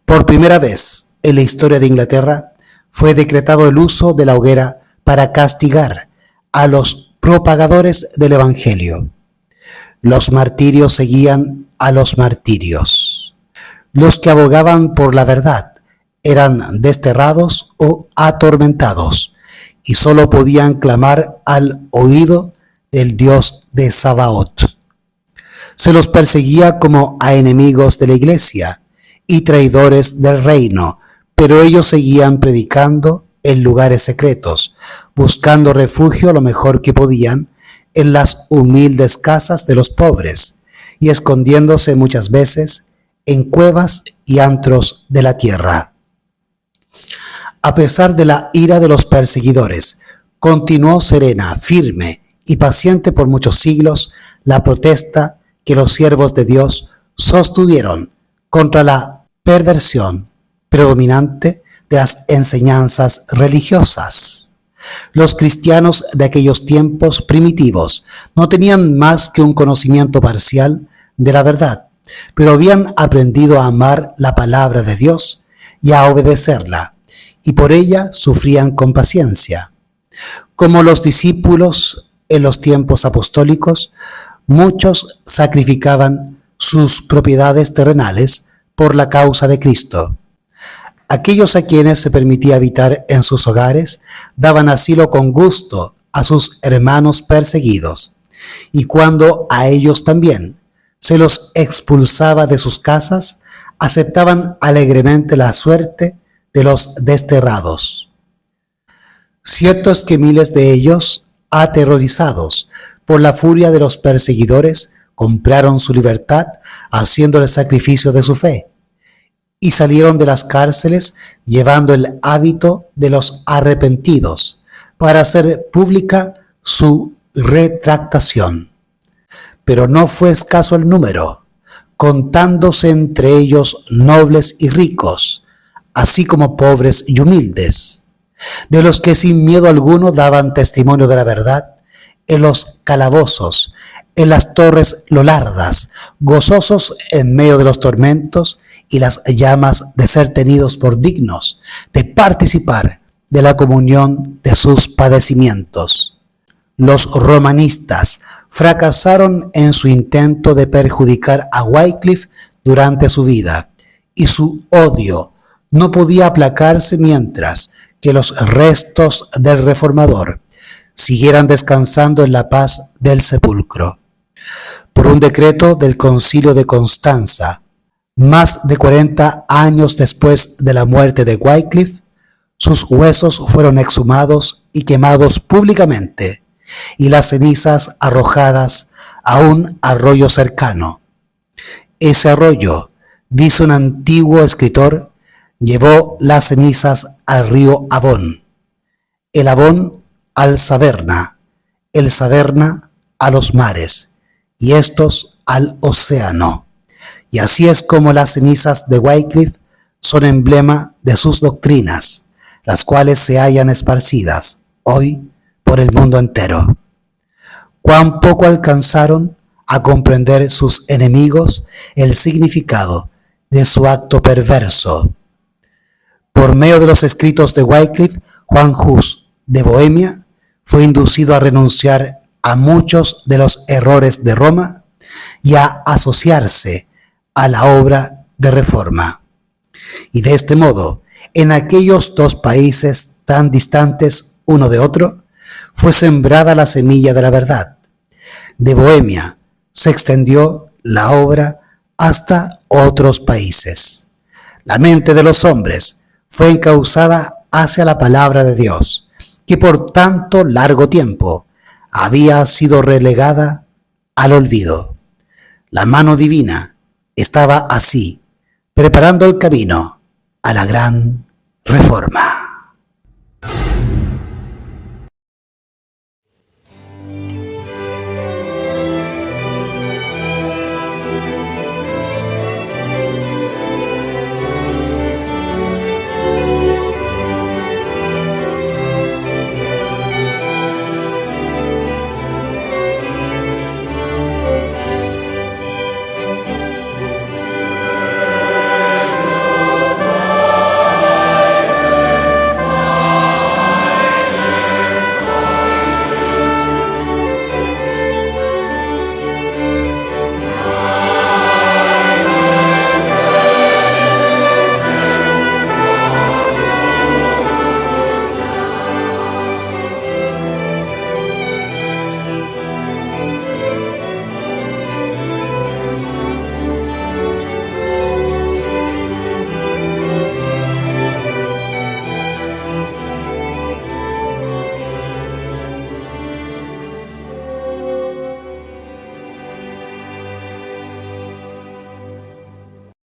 Speaker 1: Por primera vez en la historia de Inglaterra fue decretado el uso de la hoguera para castigar a los propagadores del Evangelio. Los martirios seguían a los martirios. Los que abogaban por la verdad eran desterrados o atormentados, y solo podían clamar al oído del Dios de Sabaoth. Se los perseguía como a enemigos de la iglesia y traidores del reino, pero ellos seguían predicando en lugares secretos, buscando refugio lo mejor que podían en las humildes casas de los pobres y escondiéndose muchas veces en cuevas y antros de la tierra. A pesar de la ira de los perseguidores, continuó serena, firme y paciente por muchos siglos la protesta que los siervos de Dios sostuvieron contra la perversión predominante de las enseñanzas religiosas. Los cristianos de aquellos tiempos primitivos no tenían más que un conocimiento parcial de la verdad, pero habían aprendido a amar la palabra de Dios y a obedecerla, y por ella sufrían con paciencia. Como los discípulos en los tiempos apostólicos, muchos sacrificaban sus propiedades terrenales por la causa de Cristo. Aquellos a quienes se permitía habitar en sus hogares daban asilo con gusto a sus hermanos perseguidos, y cuando a ellos también se los expulsaba de sus casas, aceptaban alegremente la suerte de los desterrados. Cierto es que miles de ellos, aterrorizados por la furia de los perseguidores, compraron su libertad haciendo el sacrificio de su fe y salieron de las cárceles llevando el hábito de los arrepentidos para hacer pública su retractación. Pero no fue escaso el número, contándose entre ellos nobles y ricos, así como pobres y humildes, de los que sin miedo alguno daban testimonio de la verdad en los calabozos, en las torres lolardas, gozosos en medio de los tormentos y las llamas de ser tenidos por dignos de participar de la comunión de sus padecimientos. Los romanistas fracasaron en su intento de perjudicar a Wycliffe durante su vida, y su odio no podía aplacarse mientras que los restos del reformador siguieran descansando en la paz del sepulcro. Por un decreto del Concilio de Constanza, más de 40 años después de la muerte de Wycliffe, sus huesos fueron exhumados y quemados públicamente, y las cenizas arrojadas a un arroyo cercano. Ese arroyo, dice un antiguo escritor, llevó las cenizas al río Avon, el Avon al Saberna, el Saberna a los mares, y estos al océano. Y así es como las cenizas de Wycliffe son emblema de sus doctrinas, las cuales se hallan esparcidas hoy por el mundo entero. Cuán poco alcanzaron a comprender sus enemigos el significado de su acto perverso. Por medio de los escritos de Wycliffe, Juan Hus de Bohemia fue inducido a renunciar a muchos de los errores de Roma y a asociarse a la obra de reforma. Y de este modo, en aquellos dos países tan distantes uno de otro, fue sembrada la semilla de la verdad. De Bohemia se extendió la obra hasta otros países. La mente de los hombres fue encauzada hacia la palabra de Dios, que por tanto largo tiempo había sido relegada al olvido. La mano divina estaba así, preparando el camino a la gran reforma.